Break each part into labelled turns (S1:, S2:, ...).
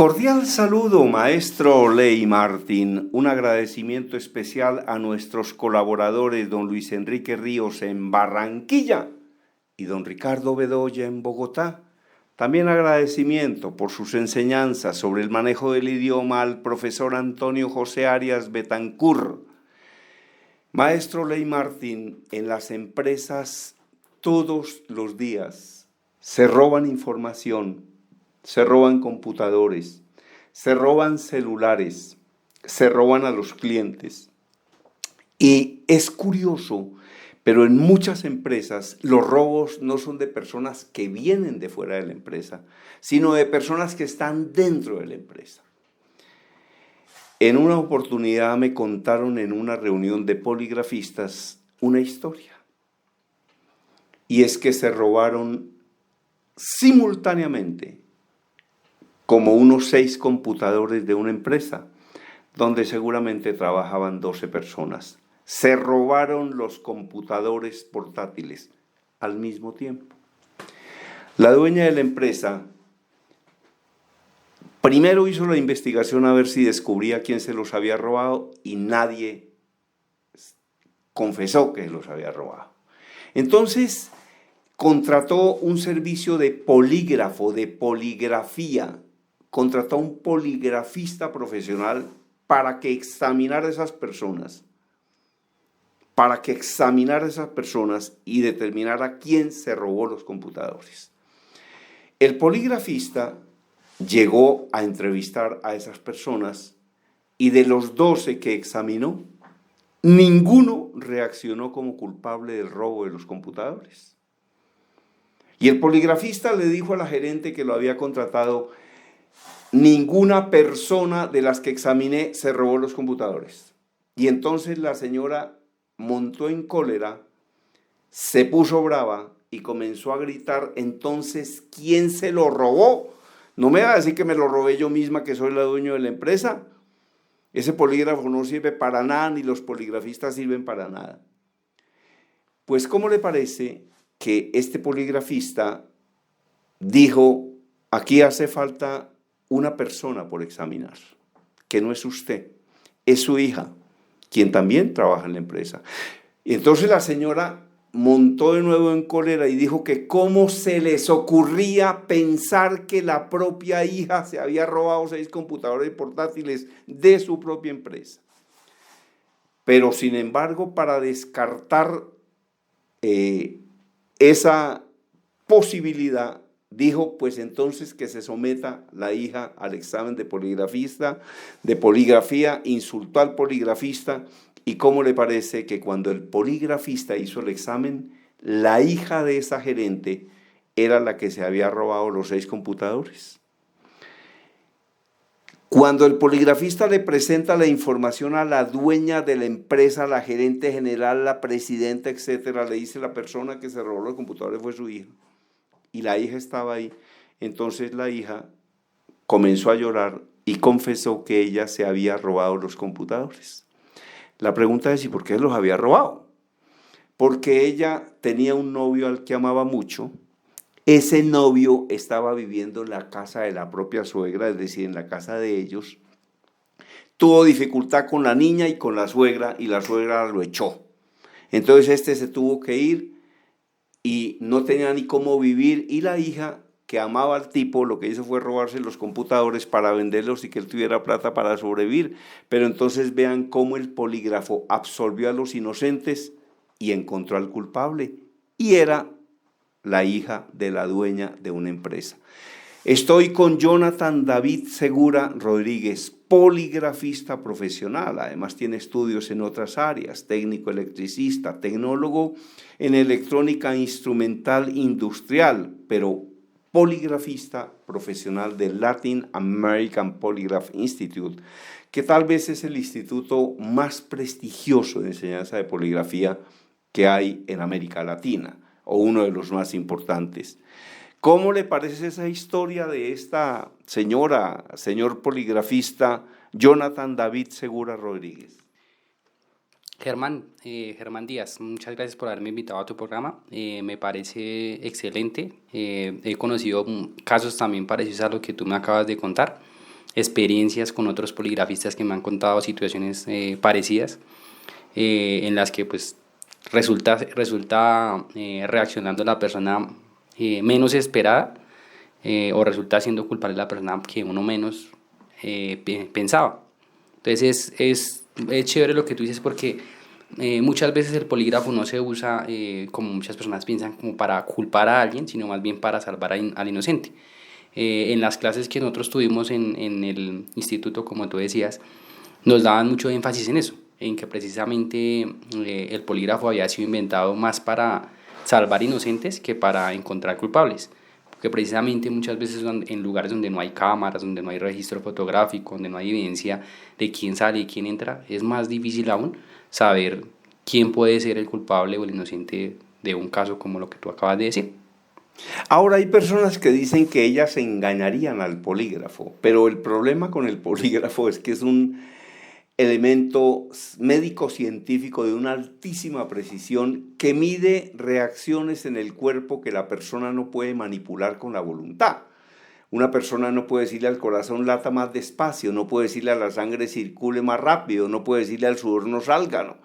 S1: Cordial saludo, maestro Ley Martín. Un agradecimiento especial a nuestros colaboradores, don Luis Enrique Ríos en Barranquilla y don Ricardo Bedoya en Bogotá. También agradecimiento por sus enseñanzas sobre el manejo del idioma al profesor Antonio José Arias Betancur. Maestro Ley Martín, en las empresas todos los días se roban información, se roban computadores, se roban celulares, se roban a los clientes. Y es curioso, pero en muchas empresas los robos no son de personas que vienen de fuera de la empresa, sino de personas que están dentro de la empresa. En una oportunidad me contaron en una reunión de poligrafistas una historia. Y es que se robaron simultáneamente como unos 6 computadores de una empresa, donde seguramente trabajaban 12 personas. Se robaron los computadores portátiles al mismo tiempo. La dueña de la empresa primero hizo la investigación a ver si descubría quién se los había robado y nadie confesó que los había robado. Entonces contrató un servicio de polígrafo, de poligrafía. Contrató a un poligrafista profesional para que examinara a esas personas, y determinara quién se robó los computadores. El poligrafista llegó a entrevistar a esas personas y de los 12 que examinó, ninguno reaccionó como culpable del robo de los computadores. Y el poligrafista le dijo a la gerente que lo había contratado: ninguna persona de las que examiné se robó los computadores. Y entonces la señora montó en cólera, se puso brava y comenzó a gritar: entonces, ¿quién se lo robó? No me va a decir que me lo robé yo misma, que soy la dueña de la empresa. Ese polígrafo no sirve para nada, ni los poligrafistas sirven para nada. Pues, ¿cómo le parece que este poligrafista dijo: aquí hace falta una persona por examinar, que no es usted, es su hija, quien también trabaja en la empresa? Y entonces la señora montó de nuevo en cólera y dijo que cómo se les ocurría pensar que la propia hija se había robado 6 computadores portátiles de su propia empresa. Pero sin embargo, para descartar esa posibilidad, dijo: pues entonces que se someta la hija al examen de poligrafía, insultó al poligrafista. ¿Y cómo le parece que cuando el poligrafista hizo el examen, la hija de esa gerente era la que se había robado los 6 computadores? Cuando el poligrafista le presenta la información a la dueña de la empresa, la gerente general, la presidenta, etcétera, le dice: la persona que se robó los computadores fue su hija. Y la hija estaba ahí. Entonces la hija comenzó a llorar y confesó que ella se había robado los computadores. La pregunta es: ¿y por qué los había robado? Porque ella tenía un novio al que amaba mucho. Ese novio estaba viviendo en la casa de la propia suegra, es decir, en la casa de ellos. Tuvo dificultad con la niña y con la suegra, y la suegra lo echó. Entonces este se tuvo que ir y no tenía ni cómo vivir, y la hija, que amaba al tipo, lo que hizo fue robarse los computadores para venderlos y que él tuviera plata para sobrevivir. Pero entonces vean cómo el polígrafo absolvió a los inocentes y encontró al culpable, y era la hija de la dueña de una empresa. Estoy con Jonathan David Segura Rodríguez, poligrafista profesional. Además tiene estudios en otras áreas: técnico electricista, tecnólogo en electrónica instrumental industrial, pero poligrafista profesional del Latin American Polygraph Institute, que tal vez es el instituto más prestigioso de enseñanza de poligrafía que hay en América Latina, o uno de los más importantes. ¿Cómo le parece esa historia de esta señor poligrafista Jonathan David Segura Rodríguez?
S2: Germán Díaz, muchas gracias por haberme invitado a tu programa. Me parece excelente. He conocido casos también parecidos a lo que tú me acabas de contar. experiencias con otros poligrafistas que me han contado situaciones parecidas, en las que pues resulta reaccionando la persona menos esperada, o resulta siendo culpable la persona que uno menos pensaba. Entonces es chévere lo que tú dices, porque muchas veces el polígrafo no se usa, como muchas personas piensan, como para culpar a alguien, sino más bien para salvar al inocente. En las clases que nosotros tuvimos en el instituto, como tú decías, nos daban mucho énfasis en eso, en que precisamente el polígrafo había sido inventado más para salvar inocentes que para encontrar culpables. Porque precisamente muchas veces en lugares donde no hay cámaras, donde no hay registro fotográfico, donde no hay evidencia de quién sale y quién entra, es más difícil aún saber quién puede ser el culpable o el inocente de un caso como lo que tú acabas de decir.
S1: Ahora hay personas que dicen que ellas engañarían al polígrafo, pero el problema con el polígrafo es que es un elemento médico-científico de una altísima precisión que mide reacciones en el cuerpo que la persona no puede manipular con la voluntad. Una persona no puede decirle al corazón lata más despacio, no puede decirle a la sangre circule más rápido, no puede decirle al sudor no salga, ¿no?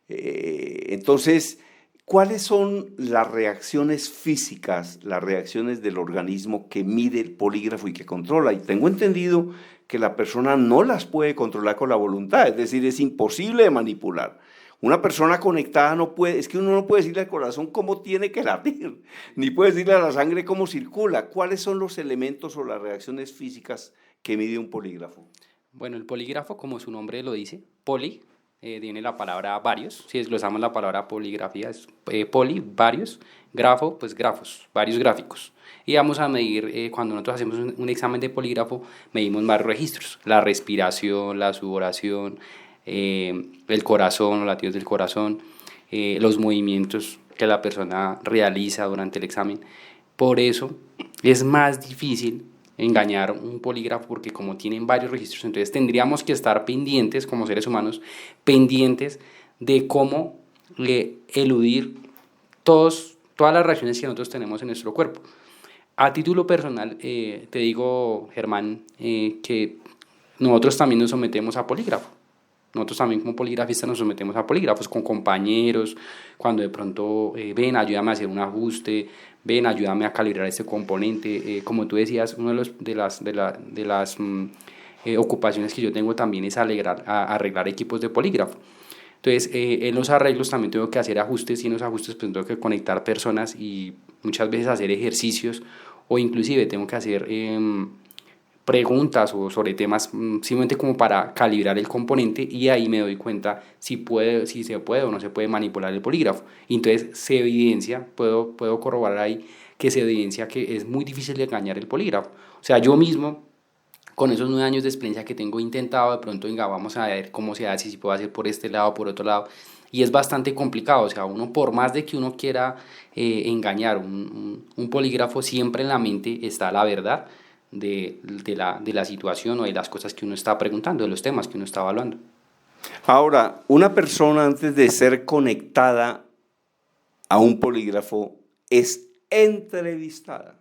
S1: Entonces, ¿cuáles son las reacciones físicas, las reacciones del organismo que mide el polígrafo y que controla? Y tengo entendido que la persona no las puede controlar con la voluntad, es decir, es imposible de manipular. Una persona conectada no puede, es que uno no puede decirle al corazón cómo tiene que latir, ni puede decirle a la sangre cómo circula. ¿Cuáles son los elementos o las reacciones físicas que mide un polígrafo?
S2: Bueno, el polígrafo, como su nombre lo dice, poli, viene la palabra varios. Si desglosamos la palabra poligrafía, es poli, varios, grafo, pues grafos, varios gráficos. Y vamos a medir, cuando nosotros hacemos un examen de polígrafo, medimos varios registros: la respiración, la sudoración, el corazón, los latidos del corazón, los movimientos que la persona realiza durante el examen. Por eso es más difícil engañar un polígrafo, porque como tienen varios registros, entonces tendríamos que estar pendientes como seres humanos, pendientes de cómo eludir todas las reacciones que nosotros tenemos en nuestro cuerpo. A título personal, te digo, Germán, que nosotros también nos sometemos a polígrafo. Nosotros también como poligrafistas nos sometemos a polígrafos con compañeros, cuando de pronto ven, ayúdame a hacer un ajuste, ven, ayúdame a calibrar este componente. Como tú decías, una de las ocupaciones que yo tengo también es arreglar equipos de polígrafo. Entonces, en los arreglos también tengo que hacer ajustes, y en los ajustes pues tengo que conectar personas y muchas veces hacer ejercicios, o inclusive tengo que hacer preguntas o sobre temas simplemente como para calibrar el componente, y ahí me doy cuenta si se puede o no se puede manipular el polígrafo. Y entonces se evidencia, puedo corroborar ahí que se evidencia que es muy difícil de engañar el polígrafo. O sea, yo mismo, con esos 9 años de experiencia que tengo, intentado de pronto, venga, vamos a ver cómo se hace, si puedo hacer por este lado, por otro lado, y es bastante complicado. O sea, uno, por más de que uno quiera engañar un polígrafo, siempre en la mente está la verdad de la situación o de las cosas que uno está preguntando, de los temas que uno está evaluando.
S1: Ahora, una persona antes de ser conectada a un polígrafo es entrevistada.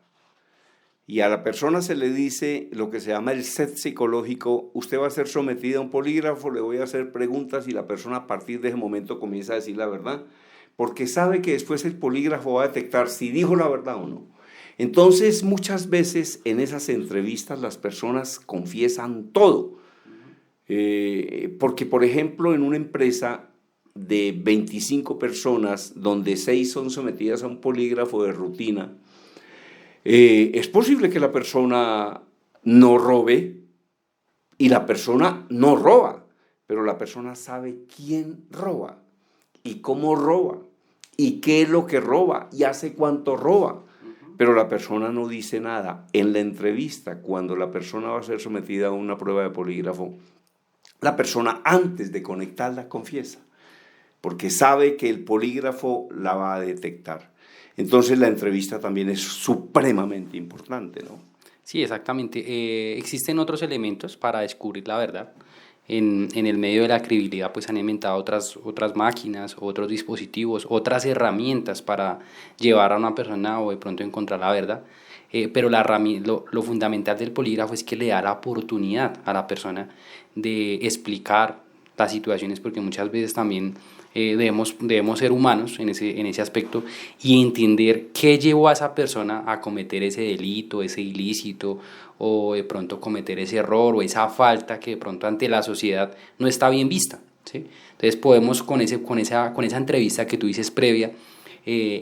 S1: Y a la persona se le dice lo que se llama el set psicológico: usted va a ser sometida a un polígrafo, le voy a hacer preguntas, y la persona a partir de ese momento comienza a decir la verdad, porque sabe que después el polígrafo va a detectar si dijo la verdad o no. Entonces, muchas veces en esas entrevistas las personas confiesan todo. Porque, por ejemplo, en una empresa de 25 personas, donde 6 son sometidas a un polígrafo de rutina, es posible que la persona no robe, y la persona no roba, pero la persona sabe quién roba y cómo roba y qué es lo que roba y hace cuánto roba, pero la persona no dice nada. En la entrevista, cuando la persona va a ser sometida a una prueba de polígrafo, la persona, antes de conectarla, confiesa, porque sabe que el polígrafo la va a detectar. Entonces la entrevista también es supremamente importante, ¿no?
S2: Sí, exactamente. Existen otros elementos para descubrir la verdad. En el medio de la credibilidad pues han inventado otras máquinas, otros dispositivos, otras herramientas para llevar a una persona o de pronto encontrar la verdad. pero lo fundamental del polígrafo es que le da la oportunidad a la persona de explicar las situaciones, porque muchas veces también debemos ser humanos en ese aspecto y entender qué llevó a esa persona a cometer ese delito, ese ilícito, o de pronto cometer ese error o esa falta que de pronto ante la sociedad no está bien vista, ¿sí? Entonces podemos con esa entrevista que tú dices previa,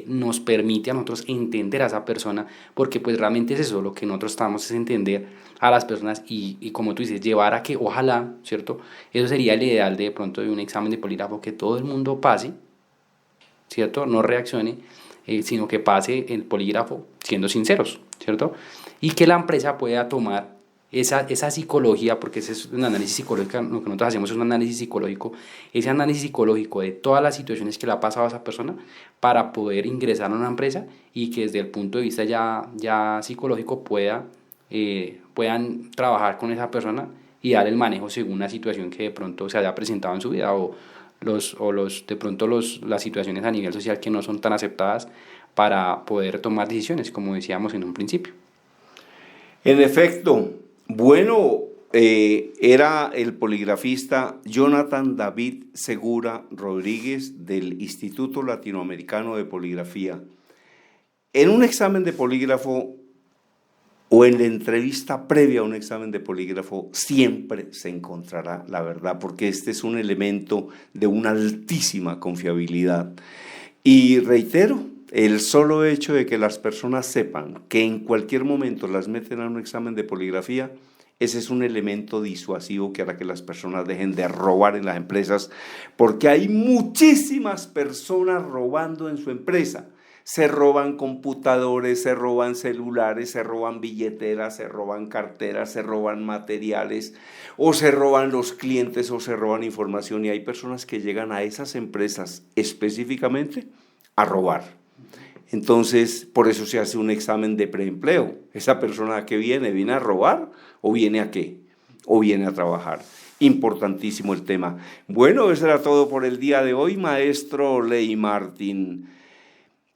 S2: nos permite a nosotros entender a esa persona, porque pues realmente es eso, lo que nosotros estamos es entender a las personas y como tú dices, llevar a que ojalá, ¿cierto? Eso sería el ideal de pronto de un examen de polígrafo, que todo el mundo pase, ¿cierto? No reaccione, sino que pase el polígrafo siendo sinceros, ¿cierto? Y que la empresa pueda tomar esa psicología, porque ese es un análisis psicológico, lo que nosotros hacemos es un análisis psicológico, ese análisis psicológico de todas las situaciones que le ha pasado a esa persona para poder ingresar a una empresa y que desde el punto de vista ya psicológico puedan trabajar con esa persona y dar el manejo según la situación que de pronto se haya presentado en su vida o las situaciones a nivel social que no son tan aceptadas para poder tomar decisiones, como decíamos en un principio.
S1: En efecto, bueno, era el poligrafista Jonathan David Segura Rodríguez del Instituto Latinoamericano de Poligrafía. En un examen de polígrafo o en la entrevista previa a un examen de polígrafo siempre se encontrará la verdad, porque este es un elemento de una altísima confiabilidad. Y reitero, el solo hecho de que las personas sepan que en cualquier momento las meten a un examen de poligrafía, ese es un elemento disuasivo que hará que las personas dejen de robar en las empresas, porque hay muchísimas personas robando en su empresa. Se roban computadores, se roban celulares, se roban billeteras, se roban carteras, se roban materiales, o se roban los clientes o se roban información, y hay personas que llegan a esas empresas específicamente a robar. Entonces, por eso se hace un examen de preempleo. ¿Esa persona que viene a robar o viene a qué? O viene a trabajar. Importantísimo el tema. Bueno, eso era todo por el día de hoy, maestro Ley Martín.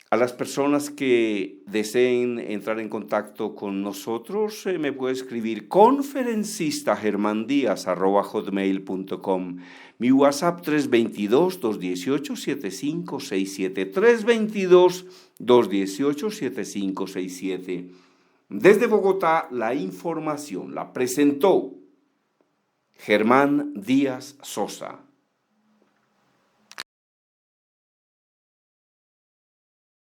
S1: A las personas que deseen entrar en contacto con nosotros, me puede escribir conferencistagermandiaz@hotmail.com. Mi WhatsApp 322-218-7567. 322-218-7567. Desde Bogotá, la información la presentó Germán Díaz Sosa.